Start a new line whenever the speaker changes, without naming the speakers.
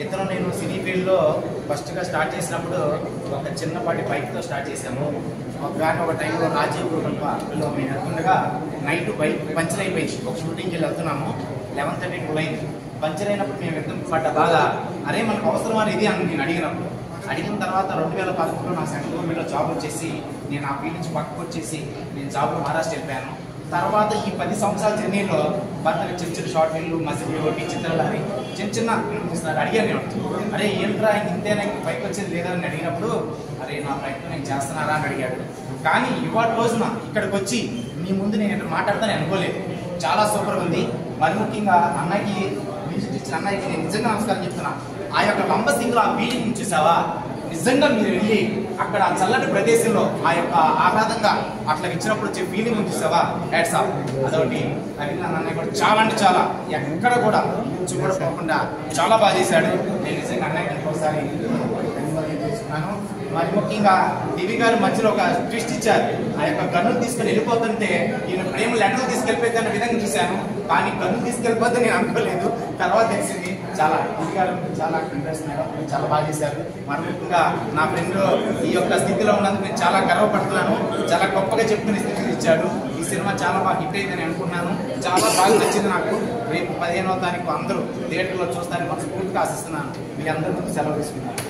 ఇతను నేను సినీ ఫీల్డ్లో ఫస్ట్గా స్టార్ట్ చేసినప్పుడు ఒక చిన్నపాటి బైక్తో స్టార్ట్ చేశాము. కానీ ఒక టైంలో రాజీవ్ గ్రూప్లో మేము వెళ్తుండగా నైట్ బైక్ పంచర్ అయిపోయింది. ఒక షూటింగ్కి వెళ్ళి వెళ్తున్నాము, 11:30 అయింది. పంచర్ అయినప్పుడు మేము వెళ్తాం పడ్డ బాగా అరే మనకు అవసరం అనేది అని నేను అడిగిన తర్వాత 2011లో నా సెంట్రల్ గవర్నమెంట్లో జాబ్ వచ్చేసి నేను ఆ ఫీల్డ్ నుంచి పక్కకు వచ్చేసి నేను జాబ్లో మహారాష్ట్ర వెళ్ళిపోయాను. తర్వాత ఈ 10 సంవత్సరాల జర్నీలో భర్తగా చిన్న షార్ట్ ఫిల్మ్, మసిలి రోటి, చిత్రాలని చిన్న అడిగాను నేను. అరే ఏంట్రా ఇంతేనా పైకి వచ్చేది లేదని అడిగినప్పుడు అరే నా ప్రయత్నం నేను చేస్తున్నారా అని అడిగాడు. కానీ ఇవాళ రోజున ఇక్కడికి వచ్చి మీ ముందు నేను ఇక్కడ మాట్లాడతానని అనుకోలేదు. చాలా సూపర్ ఉంది. మరి ముఖ్యంగా అన్నకి మ్యూజిక్ ఇచ్చిన అన్నయ్యకి నేను నిజంగా నమస్కారం చెప్తున్నా. ఆ యొక్క లంబసింగ్లో ఆ ఫీలింగ్ చూసావా, నిజంగా మీరు వెళ్ళి అక్కడ చల్లటి ప్రదేశంలో ఆ యొక్క ఆహ్లాదంగా అట్లా ఇచ్చినప్పుడు వచ్చే ఫీలింగ్ చూసావా, హ్యాట్స్ ఆఫ్. అదొకటి అన్నయ్య కూడా చాలా అంటే చాలా ఎక్కడ కూడా చూడకుండా చాలా బాగా చేశాడు. నేను నిజంగా అన్నయ్య ఒకసారి చేసుకున్నాను. మరి ముఖ్యంగా దివి గారు మధ్యలో ఒక ట్విస్ట్ ఇచ్చారు. ఆ యొక్క గన్నులు తీసుకుని వెళ్ళిపోతుంటే ఈయన ప్రేమ లెటర్లు తీసుకెళ్ళిపోతే అన్న విధంగా చూశాను. కానీ గన్నులు తీసుకెళ్ళిపోతే నేను అనుకోలేదు. తర్వాత తెలిసింది. చాలా దివి గారు చాలా కనిపిస్తున్నారు, చాలా బాగా చేశారు. మరి ముఖ్యంగా నా ఫ్రెండ్ ఈ యొక్క స్థితిలో ఉన్నందుకు నేను చాలా గర్వపడుతున్నాను. చాలా గొప్పగా చెప్పుకునే స్థితిని ఇచ్చాడు. ఈ సినిమా చాలా బాగా హిట్ అయిందని అనుకున్నాను. చాలా బాగా నచ్చింది నాకు. రేపు 15వ తారీఖు అందరూ థియేటర్లో చూస్తారని మనస్ఫూర్తిగా ఆశిస్తున్నాను. మీ అందరి ముందు సెలవు తీసుకున్నాను.